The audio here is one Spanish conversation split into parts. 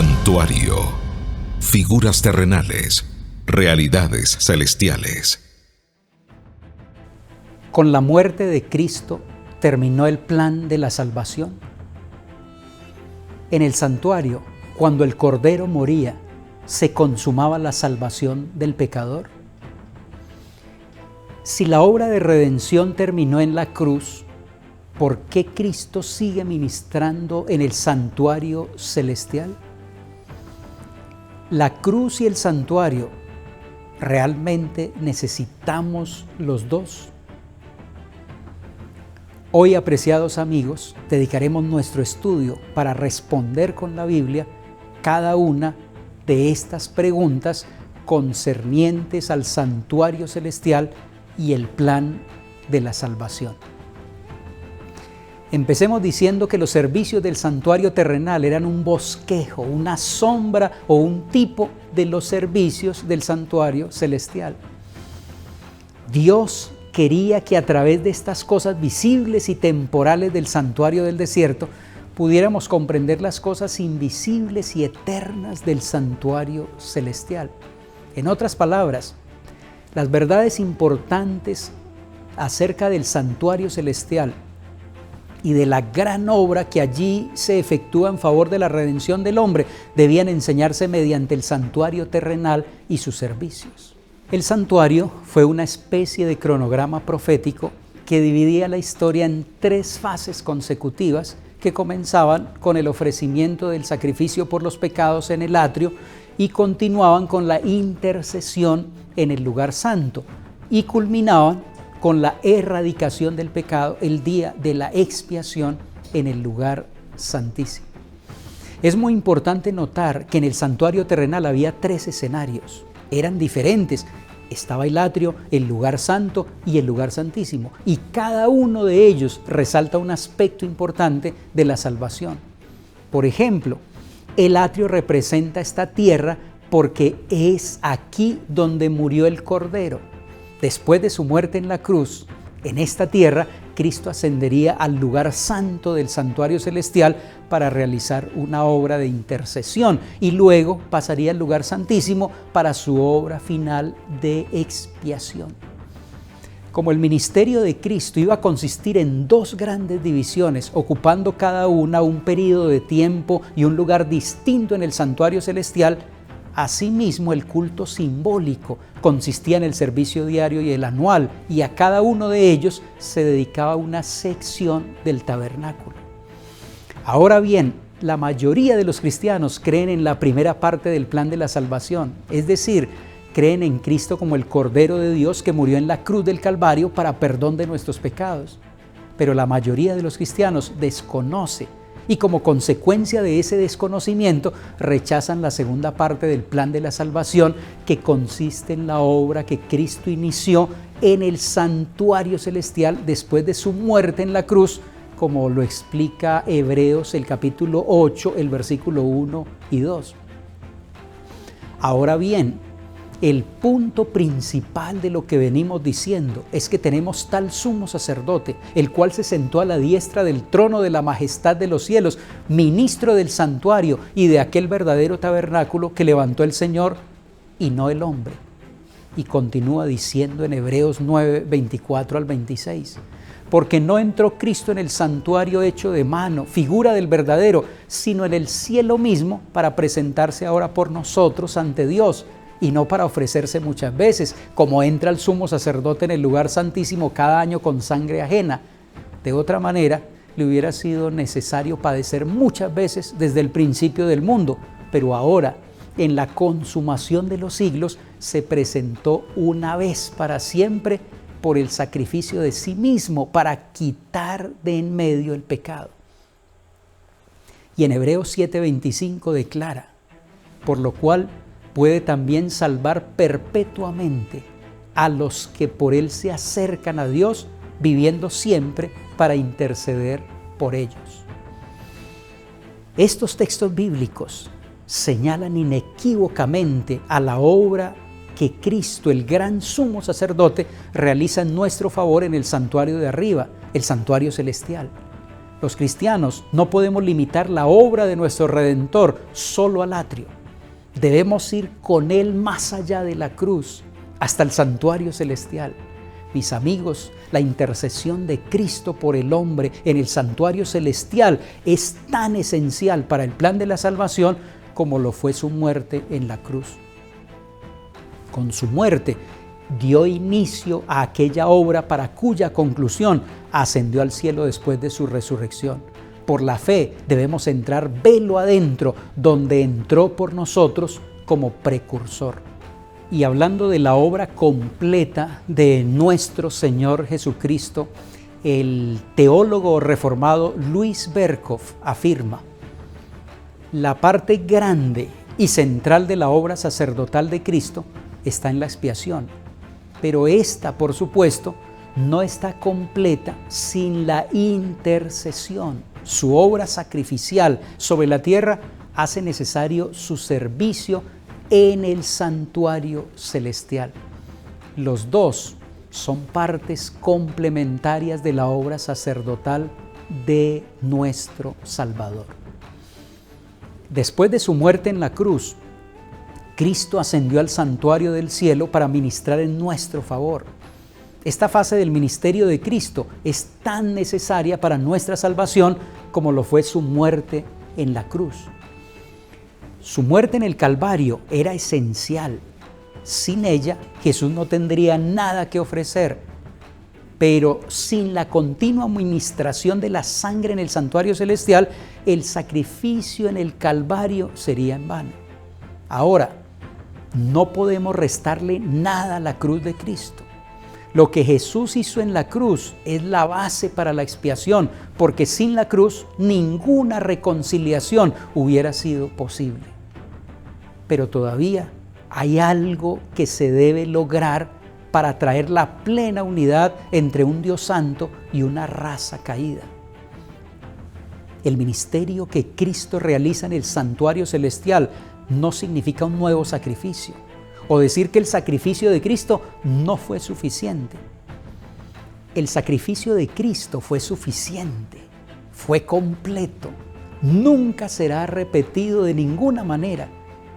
Santuario. Figuras terrenales, realidades celestiales. Con la muerte de Cristo terminó el plan de la salvación. En el santuario, cuando el Cordero moría, se consumaba la salvación del pecador. Si la obra de redención terminó en la cruz, ¿por qué Cristo sigue ministrando en el santuario celestial? La cruz y el santuario, ¿realmente necesitamos los dos? Hoy, apreciados amigos, dedicaremos nuestro estudio para responder con la Biblia cada una de estas preguntas concernientes al santuario celestial y el plan de la salvación. Empecemos diciendo que los servicios del santuario terrenal eran un bosquejo, una sombra o un tipo de los servicios del santuario celestial. Dios quería que a través de estas cosas visibles y temporales del santuario del desierto pudiéramos comprender las cosas invisibles y eternas del santuario celestial. En otras palabras, las verdades importantes acerca del santuario celestial y de la gran obra que allí se efectúa en favor de la redención del hombre debían enseñarse mediante el santuario terrenal y sus servicios. El santuario fue una especie de cronograma profético que dividía la historia en 3 fases consecutivas que comenzaban con el ofrecimiento del sacrificio por los pecados en el atrio y continuaban con la intercesión en el lugar santo y culminaban con la erradicación del pecado el día de la expiación en el lugar santísimo. Es muy importante notar que en el santuario terrenal había 3 escenarios. Eran diferentes. Estaba el atrio, el lugar santo y el lugar santísimo. Y cada uno de ellos resalta un aspecto importante de la salvación. Por ejemplo, el atrio representa esta tierra porque es aquí donde murió el Cordero. Después de su muerte en la cruz, en esta tierra, Cristo ascendería al lugar santo del santuario celestial para realizar una obra de intercesión y luego pasaría al lugar santísimo para su obra final de expiación. Como el ministerio de Cristo iba a consistir en 2 grandes divisiones, ocupando cada una un período de tiempo y un lugar distinto en el santuario celestial, asimismo, el culto simbólico consistía en el servicio diario y el anual, y a cada uno de ellos se dedicaba una sección del tabernáculo. Ahora bien, la mayoría de los cristianos creen en la primera parte del plan de la salvación, es decir, creen en Cristo como el Cordero de Dios que murió en la cruz del Calvario para perdón de nuestros pecados. Pero la mayoría de los cristianos desconoce y como consecuencia de ese desconocimiento rechazan la segunda parte del plan de la salvación, que consiste en la obra que Cristo inició en el santuario celestial después de su muerte en la cruz, como lo explica Hebreos el capítulo 8, el versículo 1 y 2. Ahora bien, el punto principal de lo que venimos diciendo es que tenemos tal sumo sacerdote, el cual se sentó a la diestra del trono de la majestad de los cielos, ministro del santuario y de aquel verdadero tabernáculo que levantó el Señor y no el hombre. Y continúa diciendo en Hebreos 9, 24 al 26, porque no entró Cristo en el santuario hecho de mano, figura del verdadero, sino en el cielo mismo para presentarse ahora por nosotros ante Dios, y no para ofrecerse muchas veces, como entra el sumo sacerdote en el lugar santísimo cada año con sangre ajena. De otra manera, le hubiera sido necesario padecer muchas veces desde el principio del mundo, pero ahora, en la consumación de los siglos, se presentó una vez para siempre por el sacrificio de sí mismo para quitar de en medio el pecado. Y en Hebreos 7:25 declara, por lo cual puede también salvar perpetuamente a los que por él se acercan a Dios, viviendo siempre para interceder por ellos. Estos textos bíblicos señalan inequívocamente a la obra que Cristo, el gran sumo sacerdote, realiza en nuestro favor en el santuario de arriba, el santuario celestial. Los cristianos no podemos limitar la obra de nuestro Redentor solo al atrio. Debemos ir con Él más allá de la cruz, hasta el santuario celestial. Mis amigos, la intercesión de Cristo por el hombre en el santuario celestial es tan esencial para el plan de la salvación como lo fue su muerte en la cruz. Con su muerte dio inicio a aquella obra para cuya conclusión ascendió al cielo después de su resurrección. Por la fe debemos entrar velo adentro, donde entró por nosotros como precursor. Y hablando de la obra completa de nuestro Señor Jesucristo, el teólogo reformado Luis Berkhof afirma: la parte grande y central de la obra sacerdotal de Cristo está en la expiación, pero esta, por supuesto, no está completa sin la intercesión. Su obra sacrificial sobre la tierra hace necesario su servicio en el santuario celestial. Los dos son partes complementarias de la obra sacerdotal de nuestro Salvador. Después de su muerte en la cruz, Cristo ascendió al santuario del cielo para ministrar en nuestro favor. Esta fase del ministerio de Cristo es tan necesaria para nuestra salvación como lo fue su muerte en la cruz. Su muerte en el Calvario era esencial. Sin ella, Jesús no tendría nada que ofrecer. Pero sin la continua ministración de la sangre en el santuario celestial, el sacrificio en el Calvario sería en vano. Ahora, no podemos restarle nada a la cruz de Cristo. Lo que Jesús hizo en la cruz es la base para la expiación, porque sin la cruz ninguna reconciliación hubiera sido posible. Pero todavía hay algo que se debe lograr para traer la plena unidad entre un Dios santo y una raza caída. El ministerio que Cristo realiza en el santuario celestial no significa un nuevo sacrificio, o decir que el sacrificio de Cristo no fue suficiente. El sacrificio de Cristo fue suficiente, fue completo, nunca será repetido de ninguna manera,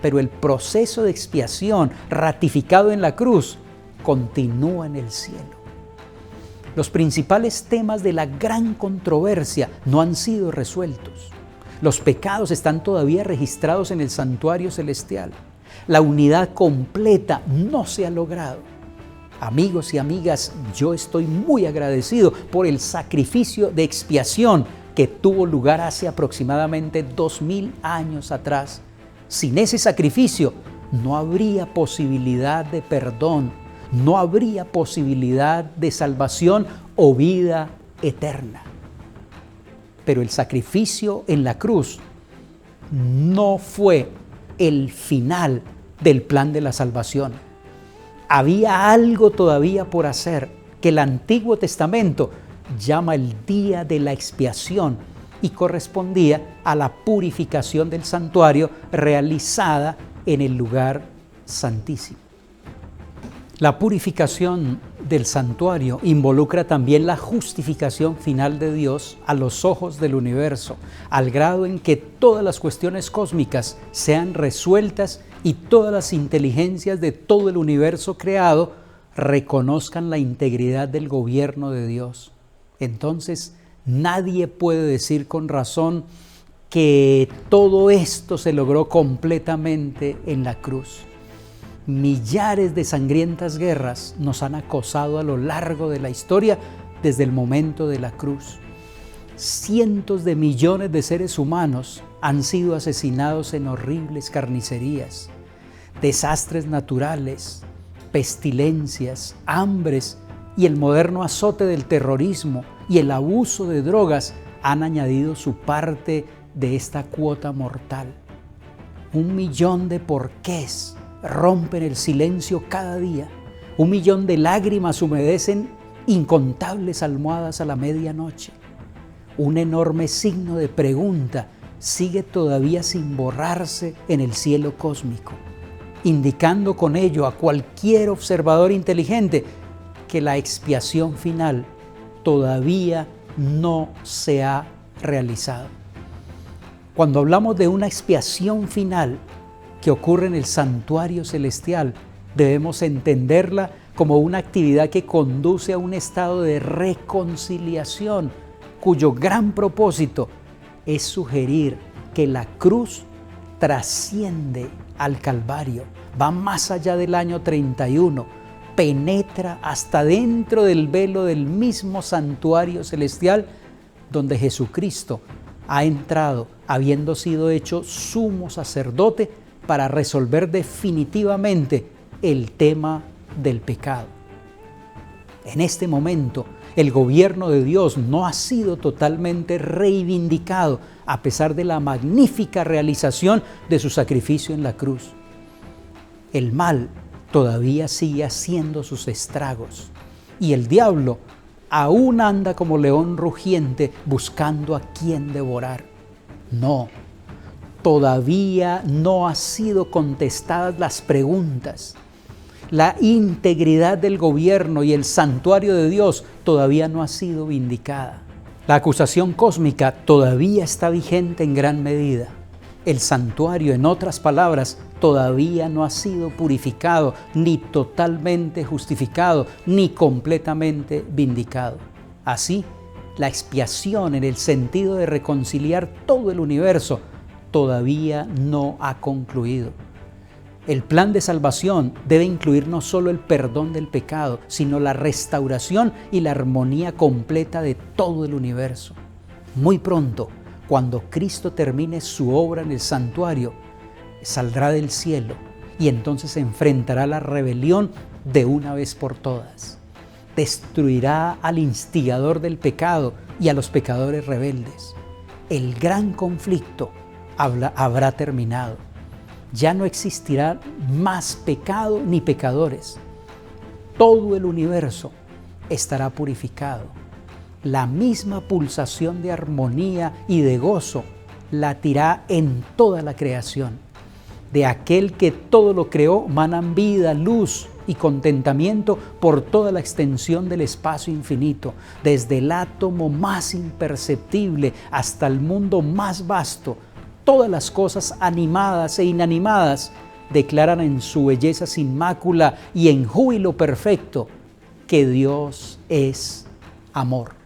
pero el proceso de expiación ratificado en la cruz continúa en el cielo. Los principales temas de la gran controversia no han sido resueltos. Los pecados están todavía registrados en el santuario celestial. La unidad completa no se ha logrado. Amigos y amigas, yo estoy muy agradecido por el sacrificio de expiación que tuvo lugar hace aproximadamente 2000 años atrás. Sin ese sacrificio no habría posibilidad de perdón, no habría posibilidad de salvación o vida eterna. Pero el sacrificio en la cruz no fue el final del plan de la salvación. Había algo todavía por hacer que el Antiguo Testamento llama el día de la expiación y correspondía a la purificación del santuario realizada en el lugar santísimo. La purificación del santuario involucra también la justificación final de Dios a los ojos del universo, al grado en que todas las cuestiones cósmicas sean resueltas y todas las inteligencias de todo el universo creado reconozcan la integridad del gobierno de Dios. Entonces, nadie puede decir con razón que todo esto se logró completamente en la cruz. Millares de sangrientas guerras nos han acosado a lo largo de la historia desde el momento de la cruz. Cientos de millones de seres humanos han sido asesinados en horribles carnicerías. Desastres naturales, pestilencias, hambres y el moderno azote del terrorismo y el abuso de drogas han añadido su parte de esta cuota mortal. 1 millón de porqués rompen el silencio cada día. 1 millón de lágrimas humedecen incontables almohadas a la medianoche. Un enorme signo de pregunta sigue todavía sin borrarse en el cielo cósmico, indicando con ello a cualquier observador inteligente que la expiación final todavía no se ha realizado. Cuando hablamos de una expiación final que ocurre en el santuario celestial, debemos entenderla como una actividad que conduce a un estado de reconciliación, cuyo gran propósito es sugerir que la cruz trasciende al Calvario, va más allá del año 31, penetra hasta dentro del velo del mismo santuario celestial donde Jesucristo ha entrado, habiendo sido hecho sumo sacerdote para resolver definitivamente el tema del pecado. En este momento, el gobierno de Dios no ha sido totalmente reivindicado a pesar de la magnífica realización de su sacrificio en la cruz. El mal todavía sigue haciendo sus estragos y el diablo aún anda como león rugiente buscando a quien devorar. No, todavía no han sido contestadas las preguntas. La integridad del gobierno y el santuario de Dios todavía no ha sido vindicada. La acusación cósmica todavía está vigente en gran medida. El santuario, en otras palabras, todavía no ha sido purificado, ni totalmente justificado, ni completamente vindicado. Así, la expiación en el sentido de reconciliar todo el universo todavía no ha concluido. El plan de salvación debe incluir no solo el perdón del pecado, sino la restauración y la armonía completa de todo el universo. Muy pronto, cuando Cristo termine su obra en el santuario, saldrá del cielo y entonces enfrentará la rebelión de una vez por todas. Destruirá al instigador del pecado y a los pecadores rebeldes. El gran conflicto habrá terminado. Ya no existirá más pecado ni pecadores. Todo el universo estará purificado. La misma pulsación de armonía y de gozo latirá en toda la creación. De aquel que todo lo creó manan vida, luz y contentamiento por toda la extensión del espacio infinito, desde el átomo más imperceptible hasta el mundo más vasto. Todas las cosas animadas e inanimadas declaran en su belleza sin mácula y en júbilo perfecto que Dios es amor.